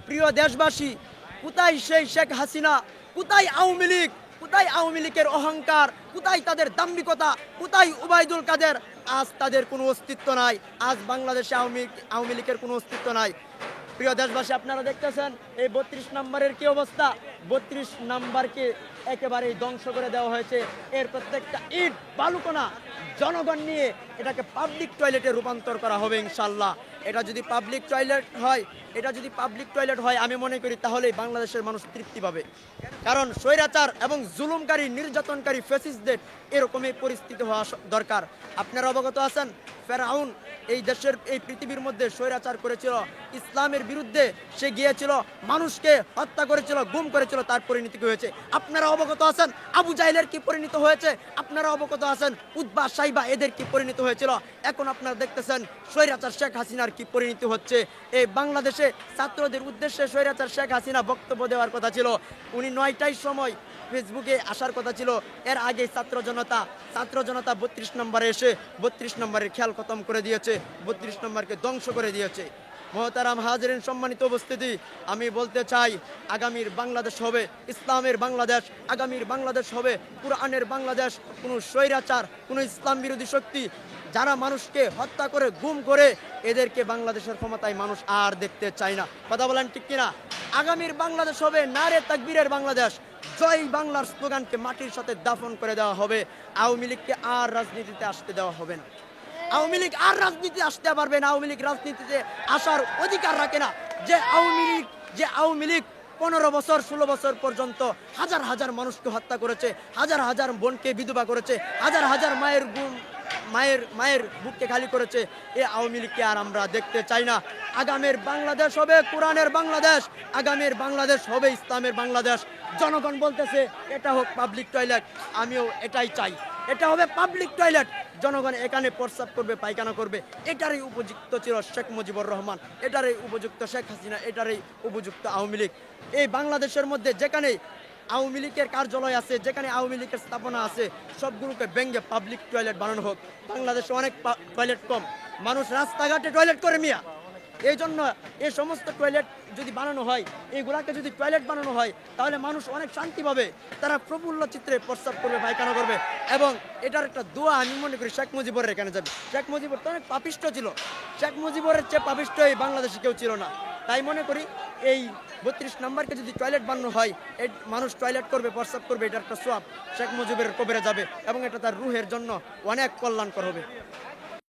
প্রিয় দেশবাসী, কোথায় সেই শেখ হাসিনা, কোথায় আওয়ামী লীগ, কোথায় আওয়ামী লীগের অহংকার, কোথায় তাদের দাম্ভিকতা, কোথায় উবাইদুল কাদের? আজ তাদের কোনো অস্তিত্ব নাই। আজ বাংলাদেশে আওয়ামী লীগের কোনো অস্তিত্ব নাই। প্রিয় দেশবাসী, আপনারা দেখতেছেন এই ৩২ নম্বরের কি অবস্থা। ৩২ নম্বরকে একেবারেই ধ্বংস করে দেওয়া হয়েছে। এর প্রত্যেকটা ইট বালুকণা জনগণ নিয়ে এটাকে পাবলিক টয়লেটে রূপান্তর করা হবে ইনশাল্লাহ। এটা যদি পাবলিক টয়লেট হয় আমি মনে করি তাহলেই বাংলাদেশের মানুষ তৃপ্তি পাবে। কারণ স্বৈরাচার এবং জুলুমকারী নির্যাতনকারী ফ্যাসিস্টদের এরকমই পরিস্থিতি হওয়া দরকার। আপনারা অবগত আছেন, ফেরাউন এই দেশের এই পৃথিবীর মধ্যে স্বৈরাচার করেছিল, ইসলামের বিরুদ্ধে সে গিয়েছিল, মানুষকে হত্যা করেছিল, গুম করেছিল, তার পরিণতি হয়েছে। আপনারা অবগত আছেন আবু জাহেলের কি পরিণত হয়েছে, আপনারা অবগত আছেন উতবা সাইবা এদের কি পরিণত হয়েছিল। এখন আপনারা দেখতেছেন স্বৈরাচার শেখ হাসিনার কি পরিণতি হচ্ছে। এই বাংলাদেশে ছাত্রদের উদ্দেশ্যে স্বৈরাচার শেখ হাসিনা বক্তব্য দেওয়ার কথা ছিল, উনি ৯টার সময় ফেসবুকে আসার কথা ছিল। এর আগে ছাত্র জনতা ৩২ নম্বরে এসে ৩২ নম্বরের খেয়াল খতম করে দিয়েছে, ৩২ নম্বরকে ধ্বংস করে দিয়েছে। মহতারাম হাজরিন, সম্মানিত উপস্থিতি, আমি বলতে চাই আগামীর বাংলাদেশ হবে ইসলামের বাংলাদেশ, আগামীর বাংলাদেশ হবে কুরআনের বাংলাদেশ। কোনো স্বৈরাচার, কোনো ইসলাম বিরোধী শক্তি যারা মানুষকে হত্যা করে গুম করে এদেরকে বাংলাদেশের ক্ষমতায় মানুষ আর দেখতে চায় না। কথা বলেন ঠিক কিনা? আগামীর বাংলাদেশ হবে নারে তাকবীরের বাংলাদেশ। জয় বাংলার স্লোগানকে মাটির সাথে দাফন করে দেওয়া হবে। আওয়ামী লীগকে আর রাজনীতিতে আসতে দেওয়া হবে না। আওয়ামী লীগ আর রাজনীতিতে আসতে পারবে না। আওয়ামী লীগ রাজনীতিতে আসার অধিকার রাখে না। যে আওয়ামী লীগ 15 বছর 16 বছর পর্যন্ত হাজার হাজার মানুষকে হত্যা করেছে, হাজার হাজার বোনকে বিধবা করেছে, হাজার হাজার মায়ের বুককে খালি করেছে, এই আওয়ামী লীগকে আর আমরা দেখতে চাই না। আগামীর বাংলাদেশ হবে কোরআনের বাংলাদেশ, আগামীর বাংলাদেশ হবে ইসলামের বাংলাদেশ। জনগণ বলতেছে এটা হোক পাবলিক টয়লেট, আমিও এটাই চাই। এটা হবে পাবলিক টয়লেট, জনগণ এখানে প্রস্রাব করবে, পায়খানা করবে। এটারই উপযুক্ত ছিল শেখ মুজিবুর রহমান, এটারই উপযুক্ত শেখ হাসিনা, এটারই উপযুক্ত আওয়ামী লীগ। এই বাংলাদেশের মধ্যে যেখানে আওয়ামী লীগের কার্যালয় আছে, যেখানে আওয়ামী লীগের স্থাপনা আছে, সবগুলোকে ভেঙে পাবলিক টয়লেট বানানো হোক। বাংলাদেশে অনেক টয়লেট কম, মানুষ রাস্তাঘাটে টয়লেট করে মিয়া। এই জন্য এই সমস্ত টয়লেট যদি বানানো হয়, এইগুলাকে যদি টয়লেট বানানো হয়, তাহলে মানুষ অনেক শান্তি পাবে, তারা প্রফুল্ল চিত্রে প্রস্রাব করবে, পায়খানা করবে। এবং এটার একটা দোয়া আমি মনে করি শেখ মুজিবুরের এখানে যাবে। শেখ মুজিবুর তো অনেক পাপিষ্ট ছিল, শেখ মুজিবুরের চেয়ে পাপিষ্ট এই বাংলাদেশে কেউ ছিল না। তাই মনে করি এই ৩২ নম্বরকে যদি টয়লেট বানানো হয়, এই মানুষ টয়লেট করবে, প্রস্রাব করবে, এটার একটা সোয়াব শেখ মুজিবের কবরে যাবে এবং এটা তার রুহের জন্য অনেক কল্যাণকর হবে।